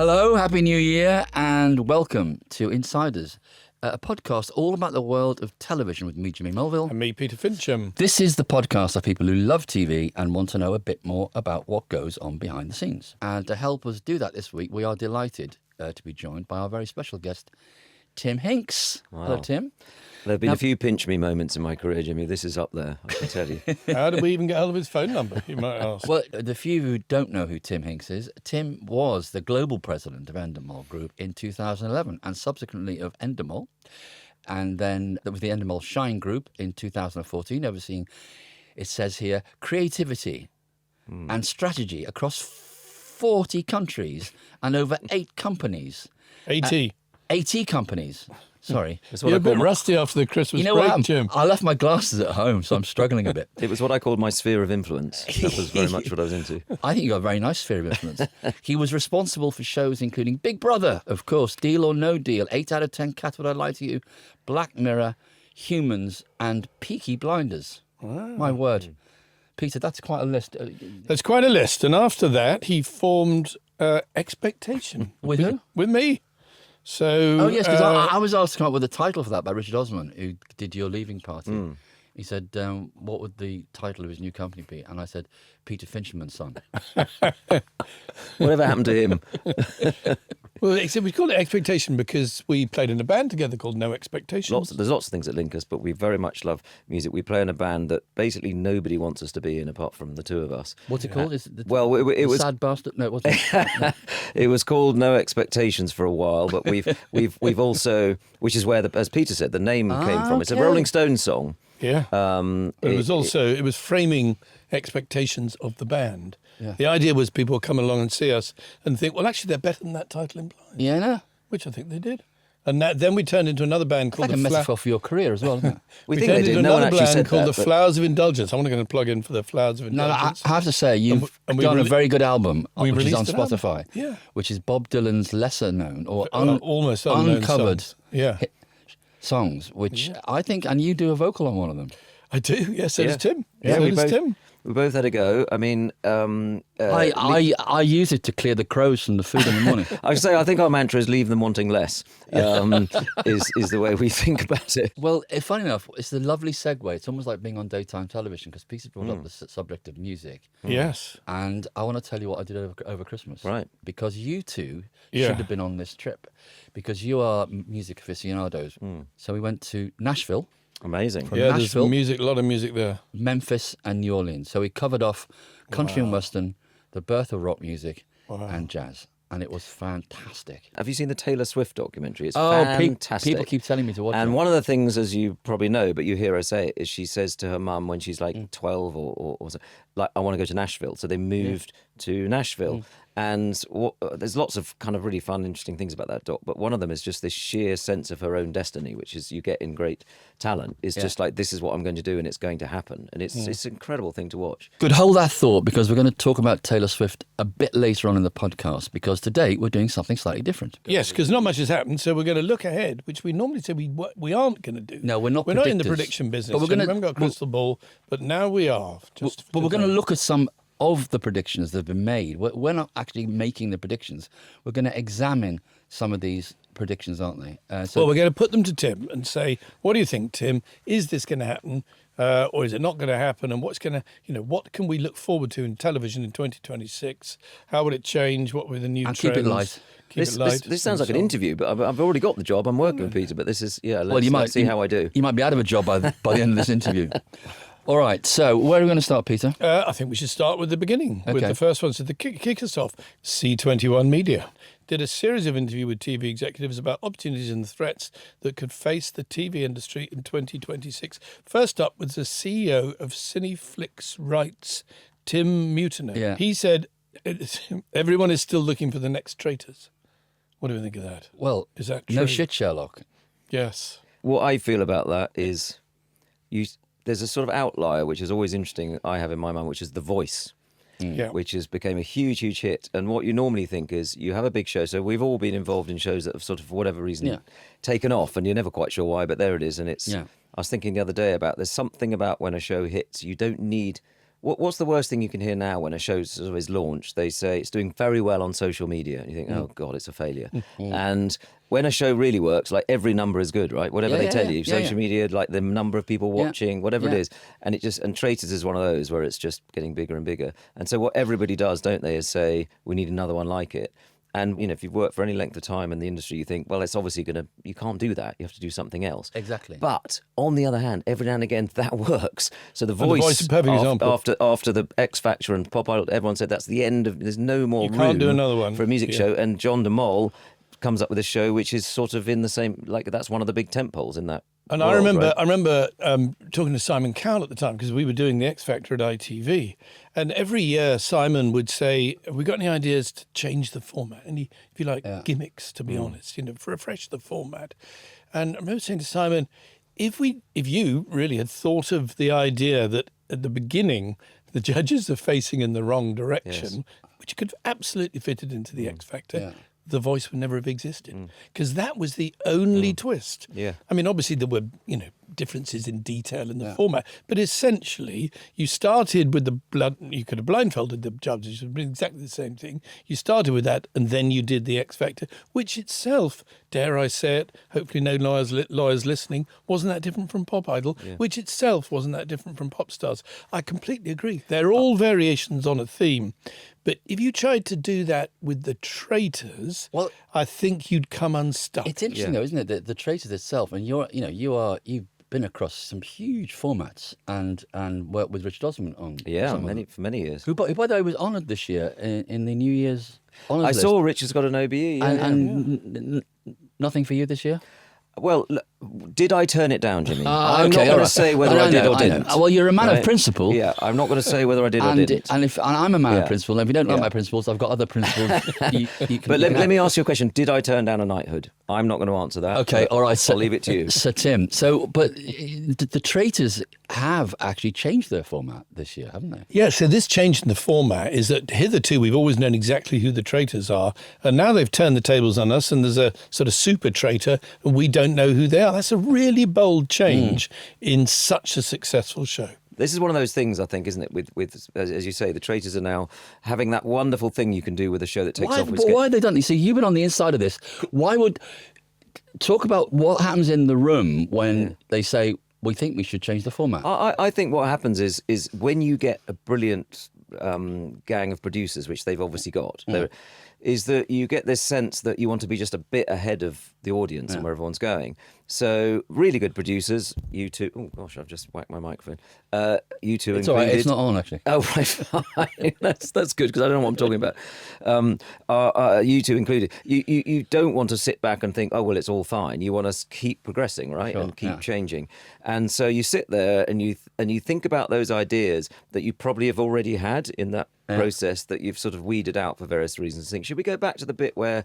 Hello, Happy New Year, and welcome to Insiders, a podcast all about the world of television with me, Jimmy Melville. And me, Peter Fincham. This is the podcast of people who love TV and want to know a bit more about what goes on behind the scenes. And to help us do that this week, we are delighted to be joined by our very special guest, Tim Hincks. Wow. Hello, Tim. There have been a few pinch me moments in my career, Jimmy. This is up there, I can tell you. How did we even get hold of his phone number, you might ask? Well, the few who don't know who Tim Hincks is, Tim was the global president of Endemol Group in 2011 and subsequently of Endemol. And then there was the Endemol Shine Group in 2014, overseeing, it says here, creativity and strategy across 40 countries and over 8 companies. 80. 80 companies. Sorry. You're a bit rusty after the Christmas break, Jim. I left my glasses at home, so I'm struggling a bit. It was what I called my sphere of influence. That was very much what I was into. I think you got a very nice sphere of influence. He was responsible for shows including Big Brother, of course, Deal or No Deal, 8 out of 10, Cat Would I Lie to You, Black Mirror, Humans, and Peaky Blinders. Wow. My word. Peter, that's quite a list. That's quite a list. And after that, he formed Expectation. With who? With me. So, Oh, yes, because I was asked to come up with a title for that by Richard Osman, who did Your Leaving Party. He said, what would the title of his new company be? And I said, Peter Fincham and Son. Whatever happened to him? Well, except we called it Expectation because we played in a band together called No Expectations. There's lots of things that link us, but we very much love music. We play in a band that basically nobody wants us to be in apart from the two of us. What's it called? Is it It was Sad Bastard? No, it wasn't. No. It was called No Expectations for a while, but we've also, which is where, as Peter said, the name came from. It's a okay. Rolling Stones song. Yeah. But it was framing expectations of the band. Yeah. The idea was people would come along and see us and think, well, actually, they're better than that title implies. Yeah, no. Which I think they did. And then we turned into another band called Like a metaphor for your career as well, isn't it? We we think turned they did. into No one another actually band said called that, The but- Flowers of Indulgence. I'm going to plug in for The Flowers of No, Indulgence. I have to say, you've And we done a rele- very good album, we which is on released an album. Spotify, Yeah. which is Bob Dylan's lesser known or Almost unknown uncovered songs. Yeah, songs, which I think, and you do a vocal on one of them. I do. Yes, so does Tim. Yeah, so we does both- Tim. We both had a go. I mean, I use it to clear the crows from the food in the morning. I should say, I think our mantra is leave them wanting less, is the way we think about it. Well, funny enough, it's a lovely segue. It's almost like being on daytime television because Peter brought up the subject of music. Yes. And I want to tell you what I did over Christmas. Right. Because you two Yeah. should have been on this trip because you are music aficionados. So we went to Nashville, Amazing. Yeah, there's Nashville. a lot of music there. Memphis, and New Orleans. So we covered off country and western, the birth of rock music, and jazz. And it was fantastic. Have you seen the Taylor Swift documentary? It's Oh, fantastic. people keep telling me to watch And it. one of the things, as you probably know, but you hear her say it, is she says to her mum when she's like 12 or so, like, I want to go to Nashville. So they moved to Nashville. And there's lots of kind of really fun, interesting things about that doc. But one of them is just this sheer sense of her own destiny, which is you get in great talent. It's just like, this is what I'm going to do and it's going to happen. And it's an incredible thing to watch. Good, hold that thought because we're going to talk about Taylor Swift a bit later on in the podcast because today we're doing something slightly different. Yes, because not much has happened, so we're going to look ahead, which we normally say we aren't going to do. No, we're not We're not in the predictors. prediction business. But we're so gonna- we haven't got a crystal ball, but now we are. But we're going to look at some of the predictions that have been made. We're not actually making the predictions. We're going to examine some of these predictions, aren't they? Well, we're going to put them to Tim and say, what do you think, Tim? Is this going to happen? Or is it not going to happen? And what's going to, what can we look forward to in television in 2026? How will it change? What were the new And trends? keep it light. Keep it light. This sounds like an and so on. interview, but I've already got the job. I'm working with Peter, but this is, let's see how I do. You might be out of a job by the end of this interview. All right, so where are we going to start, Peter? I think we should start with the beginning, with Okay. the first one. So to kick us off, C21 Media did a series of interviews with TV executives about opportunities and threats that could face the TV industry in 2026. First up was the CEO of Cineflix Rights, Tim Mutiner. Yeah. He said, everyone is still looking for the next Traitors. What do we think of that? Well, Is that true? no shit, Sherlock. Yes. What I feel about that is there's a sort of outlier, which is always interesting, I have in my mind, which is The Voice. Yeah. Which has become a huge, huge hit. And what you normally think is you have a big show. So we've all been involved in shows that have sort of, for whatever reason, taken off, and you're never quite sure why, but there it is. And it's. Yeah. I was thinking the other day about there's something about when a show hits, you don't need What's the worst thing you can hear now when a show sort of is launched? They say it's doing very well on social media. And you think, oh, God, it's a failure. And when a show really works, like every number is good, right? Whatever they tell you, social media, like the number of people watching, whatever it is. And Traitors is one of those where it's just getting bigger and bigger. And so what everybody does, don't they, is say, we need another one like it. And, if you've worked for any length of time in the industry, you think, well, it's obviously you can't do that. You have to do something else. Exactly. But on the other hand, every now and again, that works. So The The Voice is a perfect example. After the X Factor and Pop Idol, everyone said that's the end of, there's no more room can't do another one. for a music show. And John Endemol comes up with a show which is sort of in the same, like that's one of the big tentpoles in that. And world, I remember talking to Simon Cowell at the time, because we were doing the X Factor at ITV, and every year Simon would say, "Have we got any ideas to change the format? Any, if you like, gimmicks? To be honest, refresh the format." And I remember saying to Simon, "If you really had thought of the idea that at the beginning the judges are facing in the wrong direction, which could have absolutely fitted into the X Factor." The Voice would never have existed, because that was the only twist. Yeah. I mean, obviously there were, differences in detail in the format, but essentially you started with you could have blindfolded the judges, it would be exactly the same thing. You started with that, and then you did the X Factor, which itself, dare I say it, hopefully no lawyers listening, wasn't that different from Pop Idol, which itself wasn't that different from Pop Stars. I completely agree. They're all variations on a theme. But if you tried to do that with the Traitors, I think you'd come unstuck. It's interesting, though, isn't it? The Traitors itself, and you've been across some huge formats and worked with Richard Osman on for many years. Who, by the way, was honoured this year in the New Year's honours list. I saw Richard's got an OBE. Nothing for you this year? Well, did I turn it down, Jimmy? I'm not going to say whether I did or didn't. Well, you're a man of principle. Yeah, I'm not going to say whether I did or didn't. And I'm a man of principle. And if you don't like my principles, I've got other principles. But let me ask you a question. Did I turn down a knighthood? I'm not going to answer that. Okay, all right. I'll leave it to you. So, Tim, but the Traitors have actually changed their format this year, haven't they? Yeah, so this change in the format is that hitherto we've always known exactly who the Traitors are, and now they've turned the tables on us, and there's a sort of super traitor, and we don't know who they are. That's a really bold change in such a successful show. This is one of those things, I think, isn't it? With as you say, the Traitors are now having that wonderful thing you can do with a show that takes off. But why have they done this? So you've been on the inside of this. Why would talk about what happens in the room when they say we think we should change the format? I think what happens is when you get a brilliant gang of producers, which they've obviously got, is that you get this sense that you want to be just a bit ahead of the audience and where everyone's going. So really good producers, YouTube. Oh gosh, I've just whacked my microphone. YouTube it's included. all right, it's not on actually. Oh right, fine. that's good because I don't know what I'm talking about. YouTube included. You don't want to sit back and think, oh well, it's all fine. You want to keep progressing, right, and keep changing. And so you sit there and you think about those ideas that you probably have already had in that process that you've sort of weeded out for various reasons. Think, should we go back to the bit where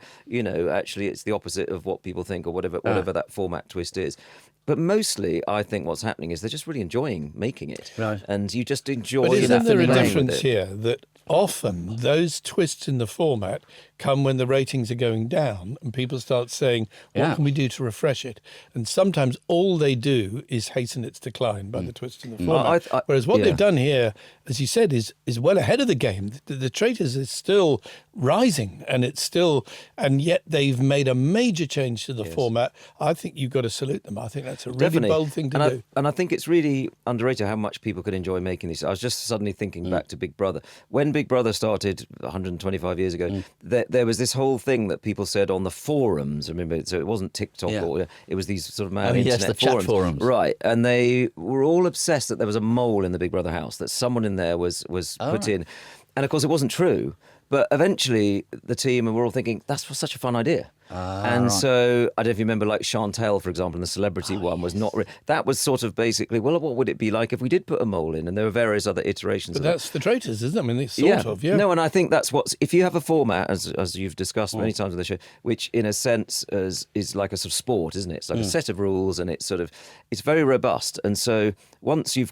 actually it's the opposite of what people think or whatever that format twist is? But mostly, I think what's happening is they're just really enjoying making it, right? And you just enjoy. But isn't there a playing difference here that often those twists in the format come when the ratings are going down and people start saying, what can we do to refresh it? And sometimes all they do is hasten its decline by the twist in the format. Whereas what they've done here, as you said, is well ahead of the game. The Traitors is still rising, and yet they've made a major change to the format. I think you've got to salute them. I think that's a really bold thing to do. And I think it's really underrated how much people could enjoy making these. I was just suddenly thinking back to Big Brother. When Big Brother started 125 years ago, there was this whole thing that people said on the forums. Remember, so it wasn't TikTok or it was these sort of mad internet the forums. Chat forums. Right. And they were all obsessed that there was a mole in the Big Brother house, that someone in there was put in. And of course, it wasn't true. But eventually, the team were all thinking, that's such a fun idea. So, I don't know if you remember, like Chantel, for example, in the celebrity one was not... that was sort of basically, well, what would it be like if we did put a mole in? And there were various other iterations but of that's the Traitors, isn't it? I mean, it's sort of. No, and I think that's what's... If you have a format, as you've discussed many times on the show, which in a sense is like a sort of sport, isn't it? It's like a set of rules, and it's very robust. And so once you've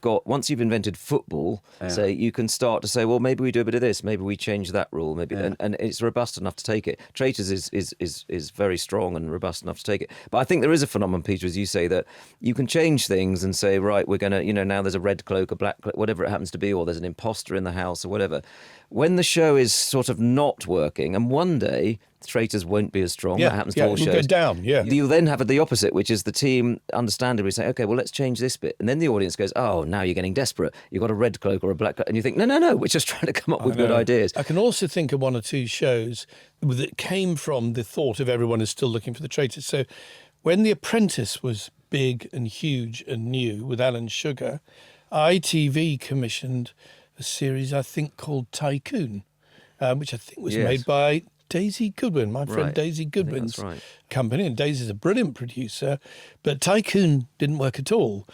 invented football, say, you can start to say, well, maybe we do a bit of this, maybe we change that rule, people, maybe, and it's robust enough to take it. Traitors is very strong and robust enough to take it. But I think there is a phenomenon, Peter, as you say, that you can change things and say, right, we're going to, now there's a red cloak, a black cloak, whatever it happens to be, or there's an imposter in the house or whatever. When the show is sort of not working, and one day Traitors won't be as strong. That happens to all shows. Go down. Yeah, you then have the opposite, which is the team understandably say, okay, well, let's change this bit, and then the audience goes, oh, now you're getting desperate. You've got a red cloak or a black cloak, and you think, no, we're just trying to come up with good ideas. I can also think of one or two shows that came from the thought of everyone is still looking for the traitors. So when The Apprentice was big and huge and new with Alan Sugar, ITV commissioned a series I think called Tycoon, which I think was made by Daisy Goodwin, my friend Daisy Goodwin's company. And Daisy's a brilliant producer, but Tycoon didn't work at all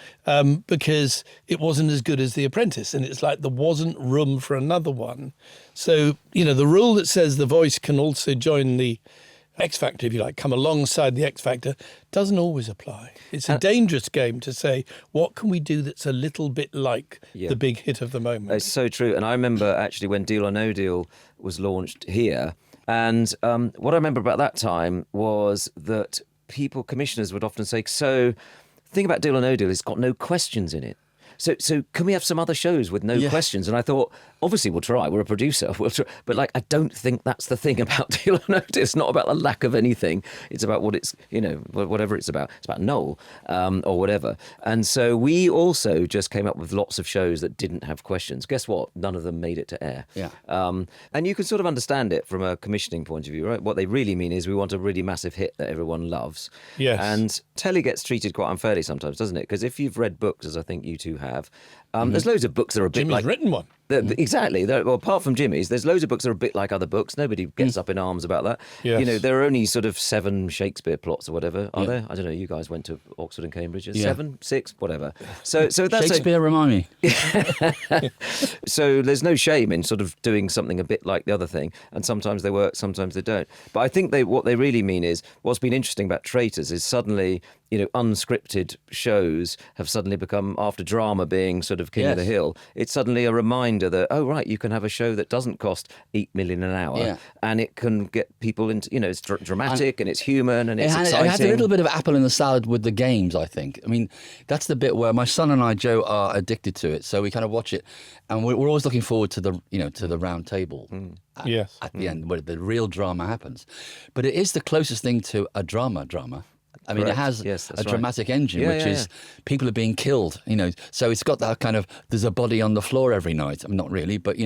because it wasn't as good as The Apprentice. And it's like there wasn't room for another one. So, the rule that says The Voice can also join the X Factor, if you like, come alongside the X Factor, doesn't always apply. It's a dangerous game to say, what can we do that's a little bit like the big hit of the moment? It's so true. And I remember actually when Deal or No Deal was launched here, and what I remember about that time was that commissioners would often say, so the thing about Deal or No Deal is it's got no questions in it. So can we have some other shows with no questions? And I thought, obviously we'll try. We're a producer. We'll try. But I don't think that's the thing about Deal or No Deal. It's not about the lack of anything. It's about what it's, whatever it's about. It's about Noel or whatever. And so we also just came up with lots of shows that didn't have questions. Guess what? None of them made it to air. Yeah. And you can sort of understand it from a commissioning point of view, right? What they really mean is we want a really massive hit that everyone loves. Yes. And telly gets treated quite unfairly sometimes, doesn't it? Because if you've read books, as I think you two have, there's loads of books that are a bit Jimmy's like... written one. Exactly. Well, apart from Jimmy's, there's loads of books that are a bit like other books. Nobody gets up in arms about that. Yes. There are only sort of 7 Shakespeare plots or whatever, are there? I don't know. You guys went to Oxford and Cambridge. 7, 6, whatever. So that's Shakespeare, remind me. So there's no shame in sort of doing something a bit like the other thing. And sometimes they work, sometimes they don't. But I think what they really mean is what's been interesting about Traitors is suddenly, unscripted shows have suddenly become, after drama being sort of king of the hill, it's suddenly a reminder that, oh, right, you can have a show that doesn't cost 8 million an hour and it can get people into, it's dramatic and it's human and it's exciting. It had a little bit of apple in the salad with the games, I think. I mean, that's the bit where my son and I, Joe, are addicted to it. So we kind of watch it and we're always looking forward to the round table. At the end, where the real drama happens. But it is the closest thing to a drama. I mean, Correct. it has a dramatic engine, which is people are being killed, So it's got that kind of, there's a body on the floor every night. I mean, not really, but,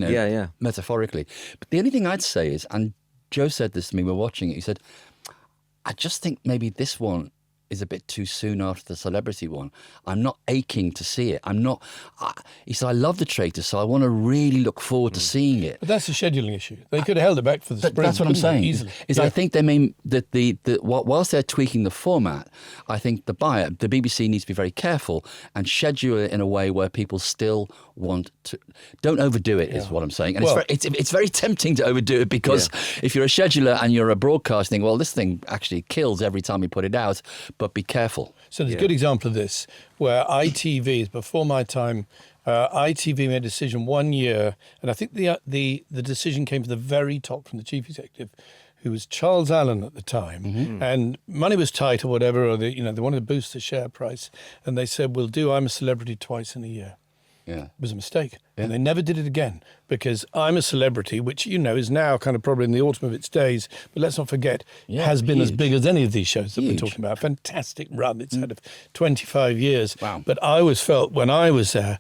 metaphorically. But the only thing I'd say is, and Joe said this to me, we're watching it, he said, I just think maybe this one is a bit too soon after the celebrity one. I'm not aching to see it. He said, I love The Traitors, so I want to really look forward to seeing it. But that's a scheduling issue. They could have held it back for the spring. That's what I'm saying. Easily. I think they mean that whilst they're tweaking the format, I think the BBC needs to be very careful and schedule it in a way where people still want to. Don't overdo it, is what I'm saying. And it's very tempting to overdo it because if you're a scheduler and you're a broadcasting, well, this thing actually kills every time you put it out. But be careful. So there's a good example of this where ITV, before my time, ITV made a decision one year, and I think the decision came from the very top, from the chief executive, who was Charles Allen at the time, and money was tight or whatever, or they wanted to boost the share price, and they said, we'll do I'm a Celebrity twice in a year. Yeah. It was a mistake. And they never did it again because I'm a Celebrity, which, is now kind of probably in the autumn of its days, but let's not forget, has been as big as any of these shows that we're talking about. Fantastic run. It's had 25 years. Wow. But I always felt when I was there,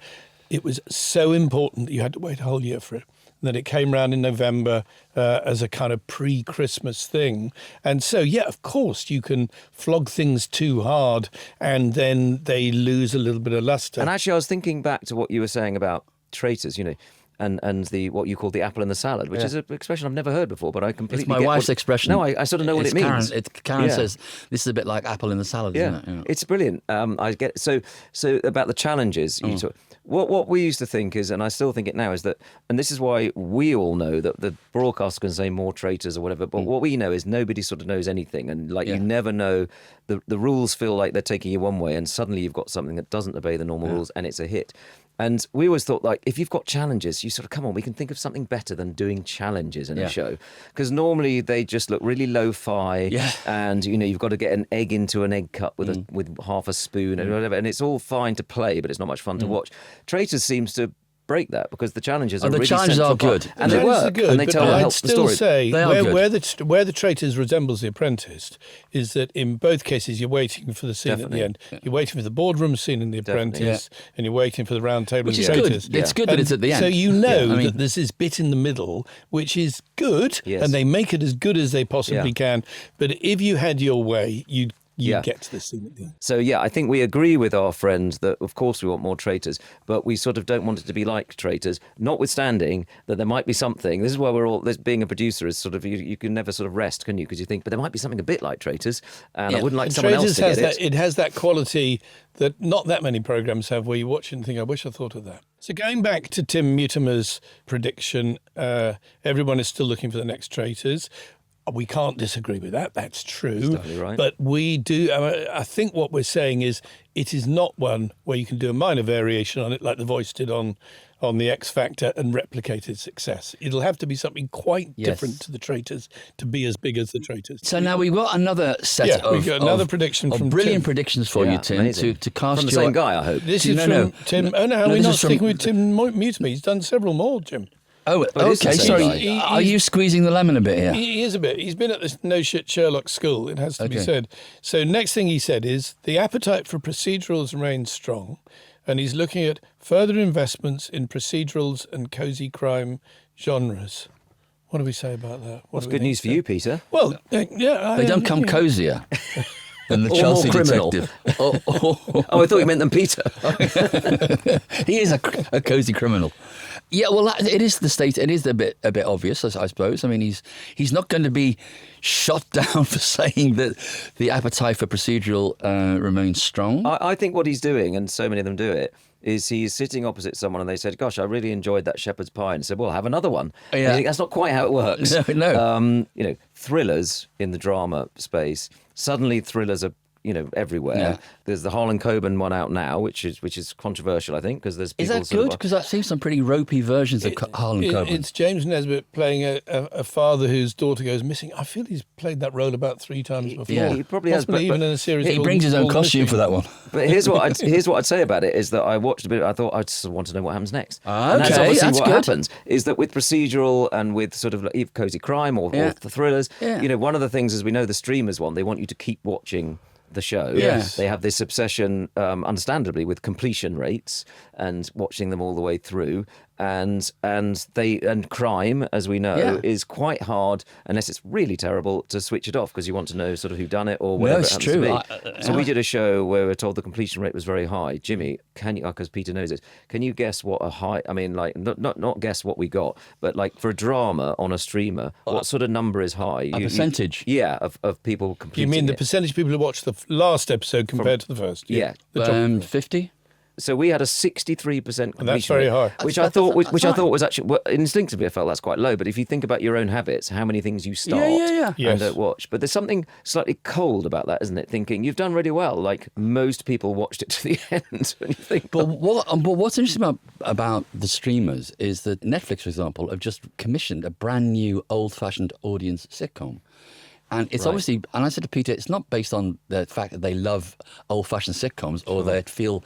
it was so important that you had to wait a whole year for it. That it came round in November as a kind of pre-Christmas thing. And so, of course, you can flog things too hard and then they lose a little bit of luster. And actually, I was thinking back to what you were saying about Traitors, and the what you call the apple in the salad, which is an expression I've never heard before, but I completely It's my wife's expression. No, I sort of know what it means. Karen says, this is a bit like apple in the salad, isn't it? It's brilliant. I get so about the challenges you talk. What we used to think is, and I still think it now, is that, and this is why we all know that the broadcaster can say more traitors or whatever, but what we know is nobody sort of knows anything, and you never know, the rules feel like they're taking you one way, and suddenly you've got something that doesn't obey the normal rules, and it's a hit. And we always thought, like, if you've got challenges, you sort of, come on, we can think of something better than doing challenges in a show. Because normally they just look really lo-fi. Yeah. And, you've got to get an egg into an egg cup with with half a spoon and whatever. And it's all fine to play, but it's not much fun to watch. Traitors seems to break that because the challenges are the really challenges central are good. and The they challenges work, are good, and they but tell I'd help the still story. say They are where the Traitors resembles The Apprentice is that in both cases you're waiting for the scene at the end. You're waiting for the boardroom scene in The Apprentice, and you're waiting for the round table Which in is The good. Traitors. It's good that it's at the end. So you know I mean- that there's this bit in the middle which is good, Yes. and they make it as good as they possibly can. But if you had your way, you'd get to the scene at the end. So, I think we agree with our friend that, of course, we want more Traitors, but we sort of don't want it to be like Traitors, notwithstanding that there might be something. This is why being a producer is sort of, you can never sort of rest, can you? Because you think, but there might be something a bit like Traitors, and I wouldn't like And someone else Traitors to get has it. It has that quality that not that many programmes have, where you watch it and think, I wish I thought of that. So going back to Tim Mutimer's prediction, everyone is still looking for the next Traitors. We can't disagree with that. That's true. That's definitely right. But we do. I think what we're saying is it is not one where you can do a minor variation on it, like The Voice did on the X Factor, and replicate its success. It'll have to be something quite different to the Traitors to be as big as the Traitors. So now we've got another set we've got another prediction of from brilliant Tim. predictions for you, Tim, amazing. to cast From the your... same guy, I hope. This No, is no. from Tim. Oh no, No, we're this not is from- sticking with Tim Mutimer. He's done several more, Jim. Oh, But it's the okay, same sorry. guy. Are you squeezing the lemon a bit here? He is a bit. He's been at this no shit Sherlock school, it has to be Okay. said. So next thing he said is the appetite for procedurals remains strong, and he's looking at further investments in procedurals and cosy crime genres. What do we say about that? What's good news for you, Peter? Well, yeah. They don't come cozier than the Or Chelsea more criminal. detective. Oh, I thought you meant them Peter. He is a cozy criminal. Yeah, well, it is the state. It is a bit obvious, I suppose. I mean, he's not going to be shot down for saying that the appetite for procedural remains strong. I think what he's doing, and so many of them do it, is he's sitting opposite someone and they said, gosh, I really enjoyed that shepherd's pie. And said, well, have another one. Yeah. And you think, that's not quite how it works. No. Thrillers in the drama space, suddenly thrillers are everywhere. Yeah. There's the Harlan Coben one out now, which is controversial, I think, because there's Is people that sort good? of- Because I've seen some pretty ropey versions of Harlan Coben. It's James Nesbitt playing a father whose daughter goes missing. I feel he's played that role about 3 times before. Yeah. He probably has, Possibly but- even in a series. He called- brings his own called costume Missing. for that one. But here's what I'd say about it is that I watched a bit. I thought I just want to know what happens next. Ah, And that's okay, obviously that's what good. happens is that with procedural and with sort of like cozy crime or the thrillers, Yeah. one of the things, as we know, the streamers one, they want you to keep watching the show. Yes. They have this obsession, understandably, with completion rates and watching them all the way through. And crime, as we know, is quite hard unless it's really terrible to switch it off because you want to know sort of who done it or whatever. it's it happens true. to be. So we did a show where we were told the completion rate was very high. Jimmy, can you? Because Peter knows it. Can you guess what a high? I mean, like not guess what we got, but like for a drama on a streamer, what sort of number is high? A percentage. Of people completing. You mean the it. percentage of people who watched the last episode compared to the first? Yeah. The top. 50? So we had a 63% completion And that's very rate, high. which That's I thought fine. was actually instinctively I felt that's quite low. But if you think about your own habits, how many things you start Yeah. Yes. and don't watch, but there's something slightly cold about that, isn't it? Thinking you've done really well, like most people watched it to the end, and you think, But what's interesting about the streamers is that Netflix, for example, have just commissioned a brand new old-fashioned audience sitcom. And it's obviously, and I said to Peter, it's not based on the fact that they love old-fashioned sitcoms or they feel,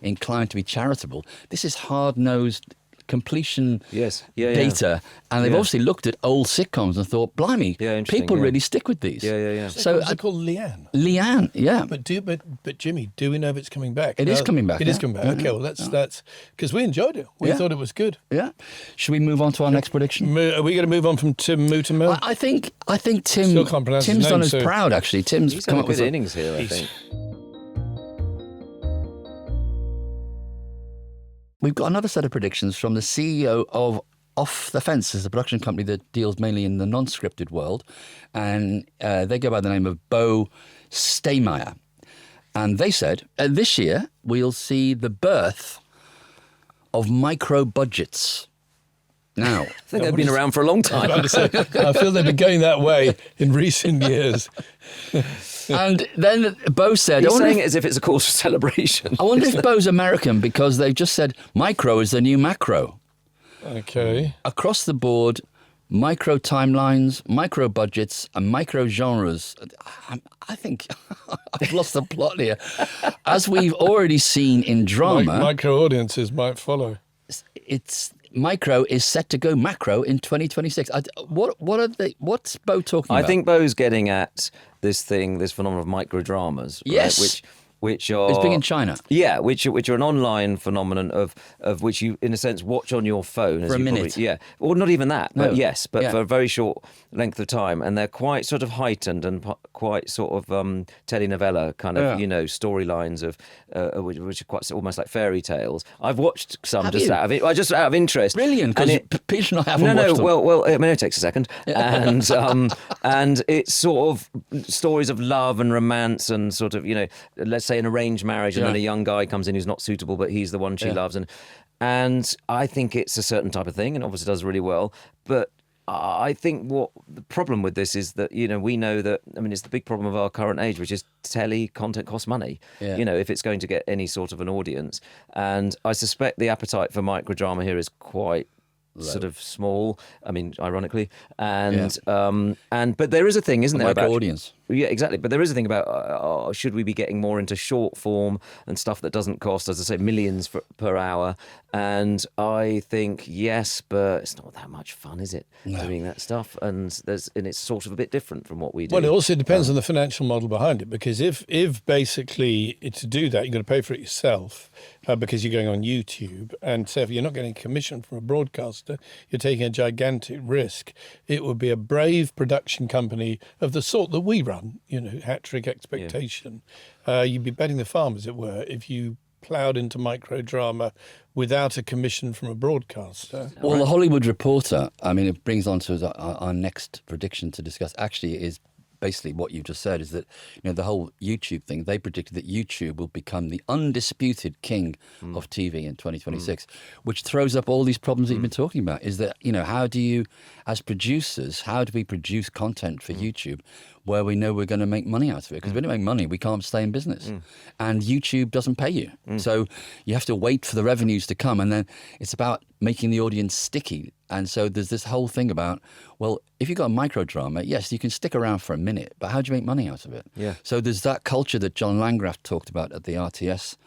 inclined to be charitable. This is hard-nosed completion data. And they've obviously looked at old sitcoms and thought, blimey, interesting, people really stick with these. Yeah. So What's it called? Leanne. Leanne, yeah. But Jimmy, do we know if it's coming back? It is coming back, It is yeah. coming back. Okay, well that's because we enjoyed it. We Yeah. thought it was good. Yeah. Should we move on to our next prediction? Are we going to move on from Tim Mutimer? I think Tim. Still can't pronounce his Tim's name, done us so- proud. Actually, Tim's he's come had a up with good innings here, I think. We've got another set of predictions from the CEO of Off the Fence, is a production company that deals mainly in the non-scripted world, and they go by the name of Bo Staymeyer. And they said this year we'll see the birth of micro budgets. Now, I think they've been around for a long time. I feel they've been going that way in recent years. and then Bo said, He's saying it as if it's a cause for celebration. I wonder if Bo's American because they've just said micro is the new macro. Okay. Across the board, micro timelines, micro budgets, and micro genres. I think I've lost the plot here. As we've already seen in drama, Micro audiences might follow. it's micro is set to go macro in 2026. What's Bo talking about? I think Bo's getting at this phenomenon of microdramas. Right? Yes. Which are It's big in China. Yeah, which are an online phenomenon of which you, in a sense, watch on your phone For a minute. or not even that, but No. yes, but Yeah. for a very short length of time, and they're quite sort of heightened and quite sort of telenovela kind of storylines of which are quite almost like fairy tales. I've watched some Have just you? out of interest. Brilliant, because Peter and I haven't watched them. Well, I mean, it takes a second, and it's sort of stories of love and romance and sort of let's say an arranged marriage, and then a young guy comes in who's not suitable, but he's the one she loves, and I think it's a certain type of thing, and obviously does really well. But I think what the problem with this is that we know that it's the big problem of our current age, which is telly content costs money. Yeah. If it's going to get any sort of an audience, and I suspect the appetite for microdrama here is quite sort of small. I mean, ironically, and but there is a thing, isn't there, Micro about audience. Yeah, exactly. But there is a thing about should we be getting more into short form and stuff that doesn't cost, as I say, millions per hour? And I think yes, but it's not that much fun, is it? Doing that stuff, and it's sort of a bit different from what we do. Well, it also depends on the financial model behind it, because if basically to do that, you've got to pay for it yourself because you're going on YouTube, and so if you're not getting a commission from a broadcaster, you're taking a gigantic risk. It would be a brave production company of the sort that we run, Hat-Trick Expectation. You'd be betting the farm, as it were, if you ploughed into microdrama without a commission from a broadcaster. Well, the Hollywood Reporter, it brings on to our next prediction to discuss, actually is basically what you just said, is that the whole YouTube thing, they predicted that YouTube will become the undisputed king of TV in 2026, which throws up all these problems that you've been talking about. Is that, how do you, as producers, how do we produce content for YouTube where we know we're going to make money out of it? Because if we don't make money, we can't stay in business. And YouTube doesn't pay you. So you have to wait for the revenues to come. And then it's about making the audience sticky. And so there's this whole thing about, well, if you've got a microdrama, yes, you can stick around for a minute, but how do you make money out of it? Yeah. So there's that culture that John Landgraf talked about at the RTS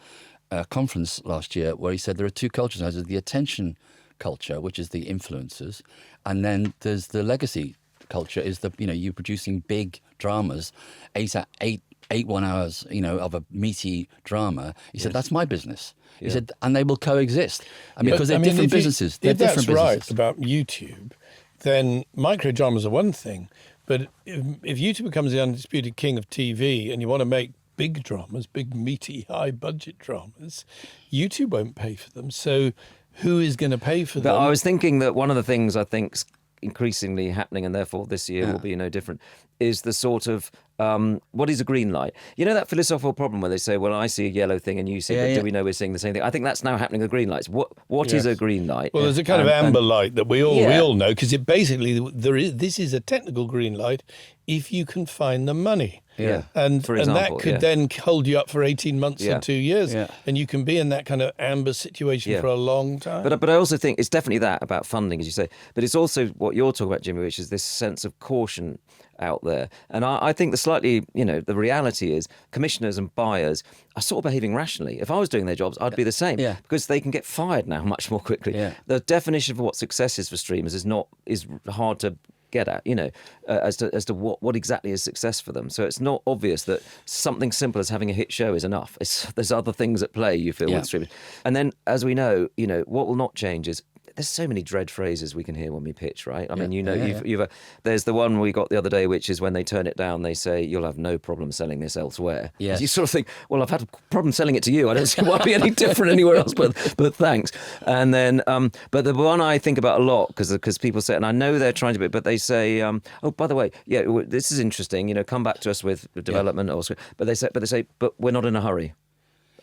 conference last year, where he said there are two cultures. There's the attention culture, which is the influencers, and then there's the legacy culture, is the you producing big dramas, eight 1 hours of a meaty drama. He said that's my business. He said, and they will coexist. Because they're different businesses. They're If that's different right businesses. about YouTube, then microdramas are one thing. But if YouTube becomes the undisputed king of TV and you want to make big dramas, big meaty, high budget dramas, YouTube won't pay for them. So who is going to pay for them? But I was thinking that one of the things I think's increasingly happening, and therefore this year will be no different, is the sort of what is a green light? That philosophical problem where they say, well, I see a yellow thing and you see it, but do we know we're seeing the same thing? I think that's now happening with green lights. What is a green light? Well, there's a kind of amber light that we all know, because it basically this is a technical green light if you can find the money. Yeah. And For example, that could then hold you up for 18 months Yeah. or 2 years. Yeah. And you can be in that kind of amber situation for a long time. But I also think it's definitely that about funding, as you say. But it's also what you're talking about, Jimmy, which is this sense of caution out there. And I think the reality is commissioners and buyers are sort of behaving rationally. If I was doing their jobs, I'd be the same. Yeah. Because they can get fired now much more quickly. Yeah. The definition of what success is for streamers is hard to get at, as to what exactly is success for them. So it's not obvious that something simple as having a hit show is enough. There's other things at play, you feel, with streaming. And then, as we know, what will not change is there's so many dread phrases we can hear when we pitch, right? I mean, you've there's the one we got the other day, which is when they turn it down, they say, you'll have no problem selling this elsewhere. Yes. You sort of think, well, I've had a problem selling it to you. I don't see why it'd be any different anywhere else, but thanks. And then, but the one I think about a lot, because people say, and I know they're trying to be, but they say, oh, by the way, this is interesting, come back to us with development, but they say, but we're not in a hurry.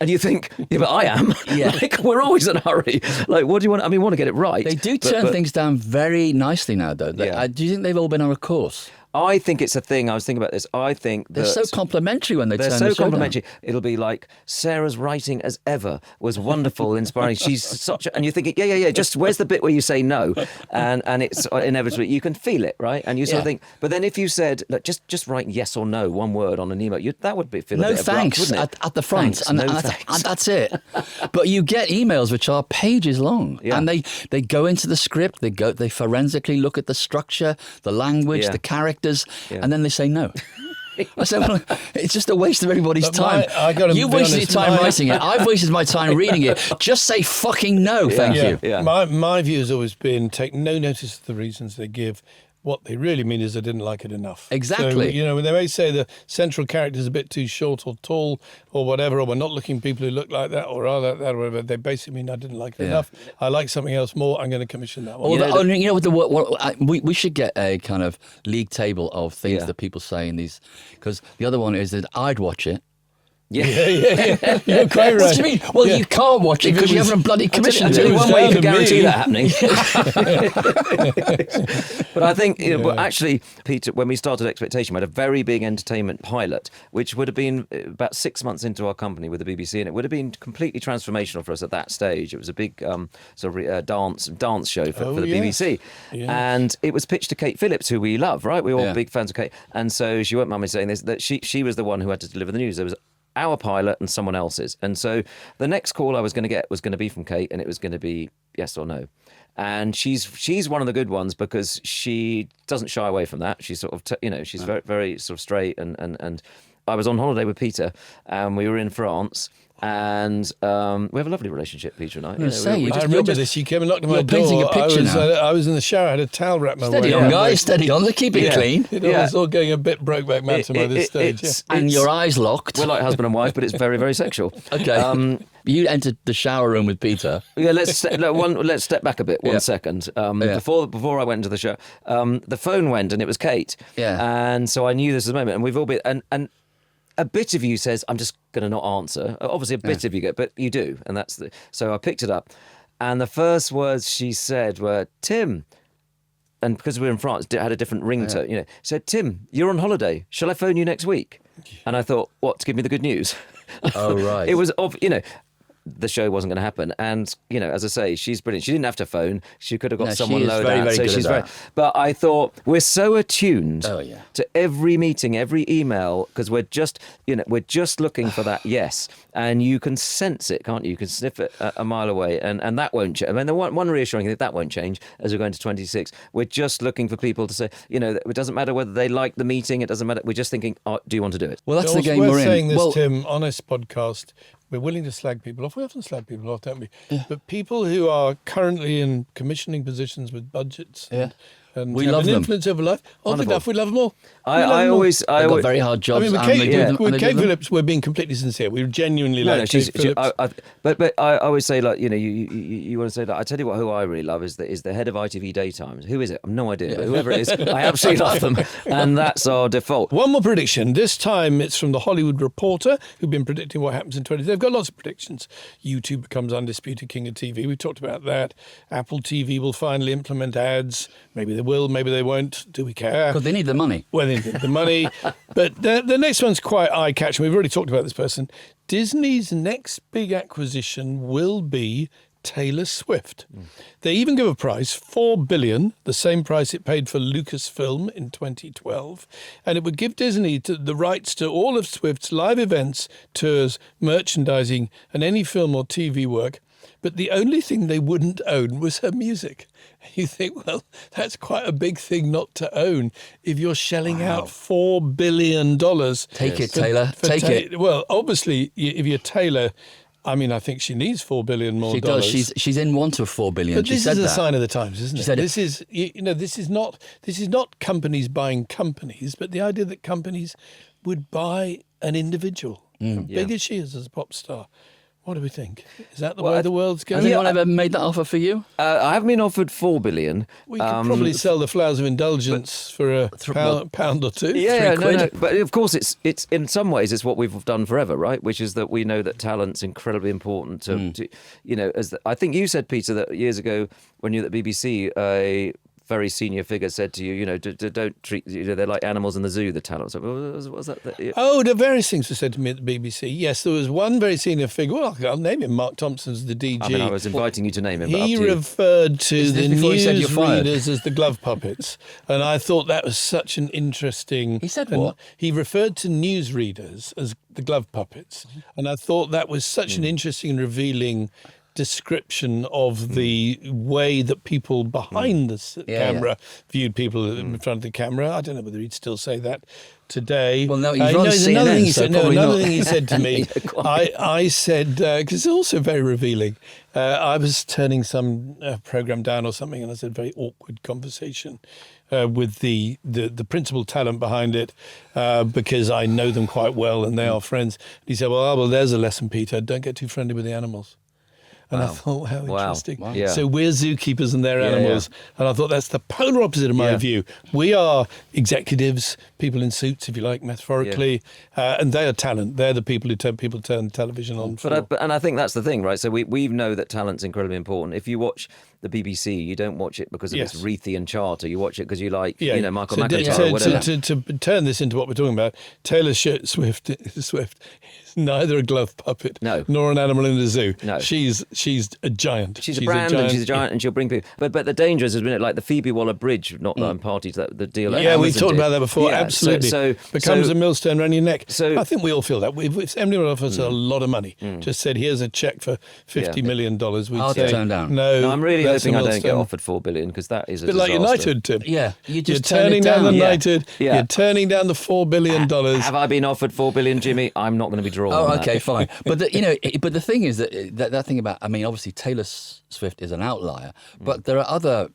And you think, yeah, but I am. Yeah. Like, we're always in a hurry. Like, what do you want? I mean, we want to get it right. They do turn things down very nicely now, though. Yeah. Do you think they've all been on a course? I think it's a thing. I was thinking about this. I think They're so complimentary when they they're turn so the show complimentary. down. It'll be like Sarah's writing as ever was wonderful, inspiring. She's such a, and you're thinking, yeah. Just where's the bit where you say no, and it's inevitably you can feel it, right? And you sort of think, but then if you said, look, just write yes or no, one word on an email, that would feel a No bit abrupt, thanks wouldn't it? at the front, Thanks, and, no and thanks. that's it. But you get emails which are pages long, Yeah. and they go into the script, they forensically look at the structure, the language, Yeah. the characters, Yeah. and then they say no. I said, well, it's just a waste of everybody's But time. I gotta You've be wasted honest, your time my- writing it. I've wasted my time reading it. Just say fucking no, thank you. Yeah. My view has always been take no notice of the reasons they give. What they really mean is they didn't like it enough. Exactly. So, when they may say the central character is a bit too short or tall or whatever, or we're not looking people who look like that or are like that or whatever, they basically mean I didn't like it enough. I like something else more. I'm going to commission that one. We should get a kind of league table of things Yeah. that people say in these, because the other one is that I'd watch it. Yeah. Yeah. You're quite right. What do you mean? Well, Yeah. you can't watch it If it because you was- haven't bloody commissioned I'll tell it. you was one way you down can to guarantee me. that happening. But I think, well, actually, Peter, when we started Expectation, we had a very big entertainment pilot, which would have been about 6 months into our company with the BBC, and it would have been completely transformational for us at that stage. It was a big dance show for the yes. BBC, Yes. and it was pitched to Kate Phillips, who we love, right? We're all Yeah. big fans of Kate, and so she won't mind me saying this, that she was the one who had to deliver the news. There was our pilot and someone else's. And so the next call I was going to get was going to be from Kate, and it was going to be yes or no. And she's one of the good ones because she doesn't shy away from that. She's sort of, she's very, very sort of straight. And I was on holiday with Peter, and we were in France. And we have a lovely relationship, Peter and I. I remember this. You came and knocked on my you're door. painting a picture now. I was in the shower. I had a towel wrapped my Steady way on, around. guys. Steady on. Let's keep it clean. It was all going a bit Brokeback Mountain by this stage. And your eyes locked. We're like husband and wife, but it's very, very sexual. Okay. You entered the shower room with Peter. Yeah, let's step back a bit. One second. Yeah. Before I went into the show, the phone went and it was Kate. Yeah. And so I knew this was the moment, and we've all been and a bit of you says I'm just going to not answer. Obviously, a bit of you get, but you do, and that's the. So I picked it up, and the first words she said were Tim. And because we were in France, it had a different ring to it. Said, Tim, you're on holiday. Shall I phone you next week? And I thought, what, to give me the good news? Oh, right. It was, the show wasn't going to happen. And, as I say, she's brilliant. She didn't have to phone. She could have got No, someone she is lower very, down. very So good at she's very. that. But I thought, we're so attuned to every meeting, every email, because we're just looking for that yes. And you can sense it, can't you? You can sniff it a mile away. And that won't change. I mean, the one reassuring thing, that won't change as we go into 26. We're just looking for people to say, it doesn't matter whether they like the meeting. It doesn't matter. We're just thinking, do you want to do it? Well, that's It's the game worth we're in. saying this, Well, Tim, on this podcast, we're willing to slag people off. We often slag people off, don't we? But people who are currently in commissioning positions with budgets and We have love an them. influence over life, often enough, we love them all. I always. they've got very hard I jobs. mean, with and they Kate, do them- and with they do Kate them. Phillips, we're being completely sincere. We genuinely No, like she's. Kate Phillips. But I always say, like, you want to say that. I tell you what, who I really love is the head of ITV Daytimes. Who is it? I've no idea. But whoever it is, I absolutely love them, and that's our default. One more prediction. This time it's from the Hollywood Reporter, who've been predicting what happens in 20. They've got lots of predictions. YouTube becomes undisputed king of TV. We've talked about that. Apple TV will finally implement ads. Maybe they will, maybe they won't. Do we care? Because they need the money. Well, they need the money. But the next one's quite eye-catching. We've already talked about this person. Disney's next big acquisition will be Taylor Swift. They even give a price, $4 billion, the same price it paid for Lucasfilm in 2012. And it would give Disney the rights to all of Swift's live events, tours, merchandising, and any film or TV work. But the only thing they wouldn't own was her music. You think, well, that's quite a big thing not to own if you're shelling out $4 billion. Take it, Taylor. Take it. Well, obviously, if you're Taylor, I mean, I think she needs $4 billion more. She does. She's in want of $4 billion. But She this said is a that. sign of the times, isn't it? said it. This is, this is not companies buying companies, but the idea that companies would buy an individual, big as she is as a pop star, What do we think? Is that the way the world's Has going? anyone ever made that offer for you? I haven't been offered $4 billion. We could probably sell the Flowers of Indulgence for a pound or two. Yeah, £3. no. But of course, it's in some ways it's what we've done forever, right? Which is that we know that talent's incredibly important to I think you said, Peter, that years ago when you were at the BBC, a very senior figure said to you, don't treat, they're like animals in the zoo, the talent. So what was that? Oh, the various things were said to me at the BBC. Yes, there was one very senior figure. Well, I'll name him. Mark Thompson's the DG. I mean, I was inviting you to name him. But He up to you. referred to Is this the before he said you're fired? newsreaders as the glove puppets, and I thought that was such an interesting. He said and what? He referred to newsreaders as the glove puppets, and I thought that was such an interesting and revealing description of the way that people behind the camera viewed people in front of the camera. I don't know whether he'd still say that today. Well, no, he's no, on there's another CNN, thing he so said. No, probably another not. thing he said to me. I said, because it's also very revealing. I was turning some program down or something, and I said, very awkward conversation with the principal talent behind it, because I know them quite well and they are friends. He said, well, there's a lesson, Peter. Don't get too friendly with the animals. And I thought, how interesting. Wow. Yeah. So we're zookeepers and they're animals. And I thought that's the polar opposite of my view. We are executives, people in suits, if you like, metaphorically, and they are talent. They're the people who people turn television on for. And I think that's the thing, right? So we know that talent's incredibly important. If you watch the BBC, you don't watch it because of its Reithian charter. You watch it because you like, Michael McIntyre or whatever. To turn this into what we're talking about, Taylor Swift is neither a glove puppet nor an animal in a zoo. No. She's a giant. She's a brand and she's a giant and she'll bring people. But the danger is, like the Phoebe Waller-Bridge, not that I'm party to that, the deal. Yeah, we Amazon talked did. about that before. Yeah, Absolutely. So becomes a millstone around your neck. So I think we all feel that. If anyone offered us a lot of money, just said, here's a check for $50 million, we'd I'll say, turn down. No, I'm really that's hoping a I don't get millstone. offered $4 billion because that is a bit like disaster. United, Tim. Yeah, You're just turning turn down the it United. Yeah. You're turning down the $4 billion. Have I been offered $4 billion, Jimmy? I'm not going to be drawn. Oh, on okay, that. fine. But but the thing is that thing about, I mean, obviously Taylor Swift is an outlier, but there are other,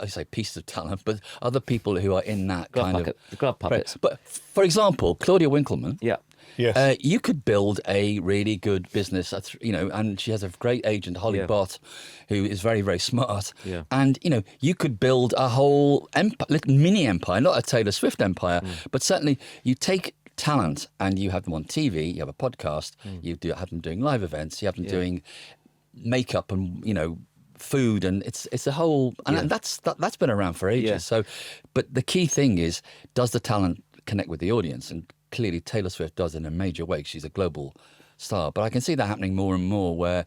I say pieces of talent, but other people who are in that The glove puppets. But for example, Claudia Winkleman. Yeah. Yes. You could build a really good business, and she has a great agent, Holly Bott, who is very, very smart. Yeah. And, you could build a whole mini empire, not a Taylor Swift empire, but certainly you take talent and you have them on TV, you have a podcast, you have them doing live events, you have them doing makeup and, food, and it's a whole, and that's been around for ages. Yeah. So, but the key thing is, does the talent connect with the audience? And clearly Taylor Swift does in a major way. She's a global star. But I can see that happening more and more, where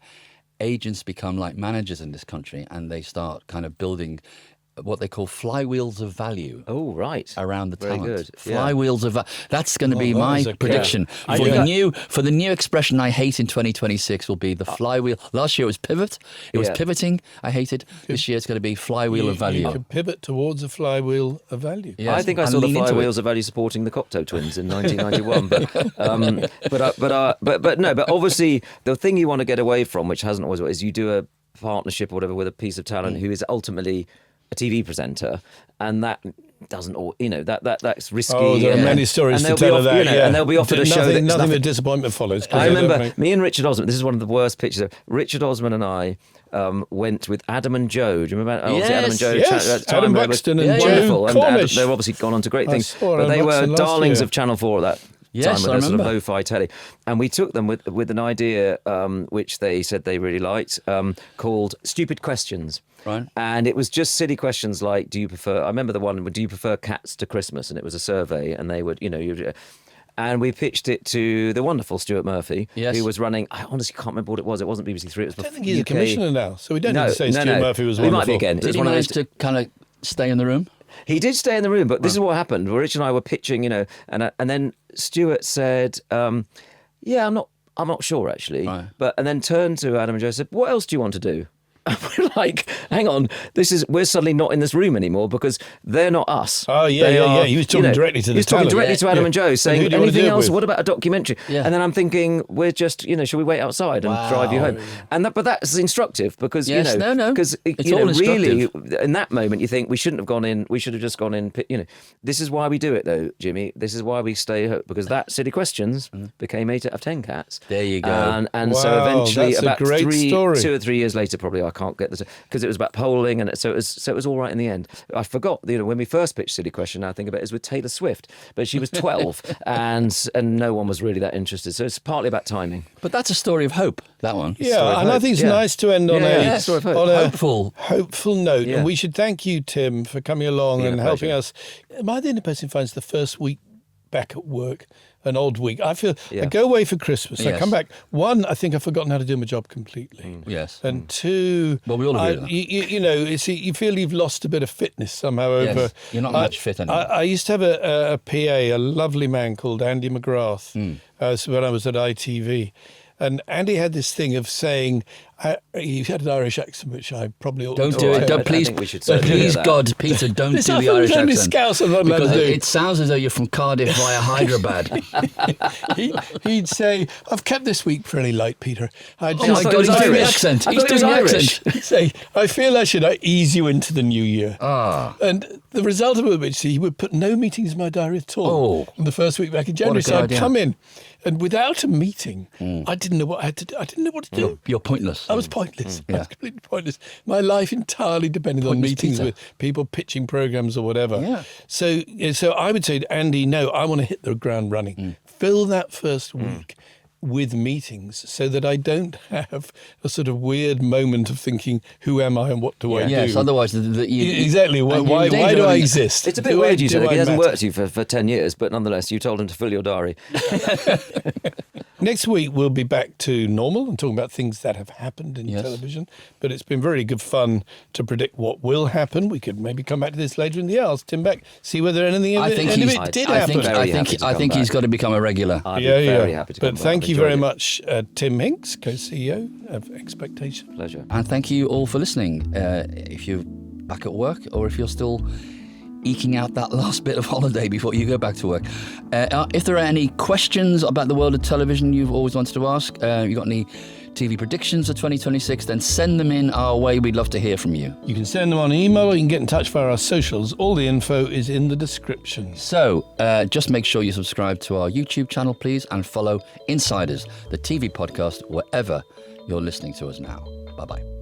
agents become like managers in this country and they start kind of building what they call flywheels of value. Oh, right. Around the Very talent. good. Yeah. That's going to be that my is a prediction I for think the new expression I hate in 2026 will be the flywheel. Last year it was pivot. It was pivoting. I hated. This year it's going to be flywheel of value. You could pivot towards a flywheel of value. Yes, I think I and saw the lean into it. flywheels of value supporting the Cocteau Twins in 1991. But obviously the thing you want to get away from, which hasn't always, is you do a partnership or whatever with a piece of talent who is ultimately a TV presenter, and that doesn't all, that's risky. Oh, there are and- many stories and to they'll be tell of off- that. And they'll be offered a show that's nothing but disappointment follows. 'cause I they don't remember make- me and Richard Osman. This is one of the worst pictures. Richard Osman and I went with Adam and Joe. Do you remember? Obviously Adam and Joe. Yes, Time Adam where it Buxton was and Joe wonderful. And Cornish. they've obviously gone on to great I things. saw But Adam they were Buxton last darlings year. of Channel 4 at that Yes, time I with their sort of remember. lo-fi telly. And we took them with an idea which they said they really liked, called Stupid Questions. Right. And it was just silly questions like, do you prefer, I remember the one, do you prefer cats to Christmas? And it was a survey, and they would, and we pitched it to the wonderful Stuart Murphy, Yes. who was running, I honestly can't remember what it was. It wasn't BBC Three, it was I don't think he's a UK. commissioner now, so we don't need to say Stuart Murphy was He wonderful. might be again. It Did was he one of manage those- to kind of stay in the room? He did stay in the room, but this is what happened. Rich and I were pitching, and then Stuart said, "Yeah, I'm not sure actually." Right. And then turned to Adam and Joe and said, "What else do you want to do?" we're like, hang on, we're suddenly not in this room anymore because they're not us. Oh, yeah, They yeah, are, yeah. He was talking directly to the He was talking talent. directly to Adam and Joe, who saying, do you wanna do anything it else? with? What about a documentary? Yeah. And then I'm thinking, we're just, should we wait outside and drive you home? But that's instructive because, Yes, no. because, It's all really, instructive. in that moment, you think we shouldn't have gone in, we should have just gone in, This is why we do it, though, Jimmy. This is why we stay home, because that Silly Questions became 8 out of 10 cats. There you go. And so Wow, eventually, that's a about great story. 2 or 3 years later, probably, I can't get this, because it was about polling, and so it was all right in the end. I forgot, when we first pitched Silly Question, now I think about it, was with Taylor Swift, but she was 12, and no one was really that interested. So it's partly about timing. But that's a story of hope, that one. Yeah, and I think it's Yeah. nice to end on Yeah, story of hope. on a Hopeful. note. Yeah. And we should thank you, Tim, for coming along Been a and helping pleasure. us. Am I the only person who finds the first week back at work an odd week? I feel Yeah. I go away for Christmas. I Yes. come back. One, I think I've forgotten how to do my job completely. Yes. And two, Well, we all agree with that. you feel you've lost a bit of fitness somehow Yes. over. You're not much fit anymore. I used to have a PA, a lovely man called Andy McGrath, so when I was at ITV. And Andy had this thing of saying, he had an Irish accent, which I probably ought Don't to do do. it. Don't, I please, think we should certainly please do that. God, Peter, don't This do the happens Irish only accent. Scouse I'm not allowed Because to do. it sounds as though you're from Cardiff via Hyderabad. He'd say, I've kept this week pretty light, Peter. Oh my God, he's doing the accent. I He's thought he doing was the Irish. accent. He'd say, I feel I should ease you into the new year. And the result of which, he would put no meetings in my diary at all in the first week back in January. good So I'd idea. come in, and without a meeting, I didn't know what I had to do. I didn't know what to do. You're pointless. I was pointless. I Yeah. was completely pointless. My life entirely depended on Pointless meetings Peter. with people pitching programs or whatever. Yeah. So I would say to Andy, no, I want to hit the ground running. Fill that first week with meetings so that I don't have a sort of weird moment of thinking, who am I and what do I Yes, do? otherwise Exactly. and you're Why in do danger I of- exist? It's a bit Do weird, you do said. I It hasn't matter? worked you for 10 years, but nonetheless, you told him to fill your diary. Next week, we'll be back to normal and talking about things that have happened in Yes. television. But it's been very good fun to predict what will happen. We could maybe come back to this later in the hour. Tim Beck, see whether anything of I it, think any of he's. it did I happen. think very happy to I come think he's back. got to become a regular. I'd be very happy to come But back. thank I've you enjoyed very it. much, Tim Hincks, co-CEO of Expectation. Pleasure. And thank you all for listening. If you're back at work or if you're still eking out that last bit of holiday before you go back to work. If there are any questions about the world of television you've always wanted to ask, you got any TV predictions for 2026, then send them in our way. We'd love to hear from you. You can send them on email or you can get in touch via our socials. All the info is in the description. So just make sure you subscribe to our YouTube channel, please, and follow Insiders, the TV podcast, wherever you're listening to us now. Bye-bye.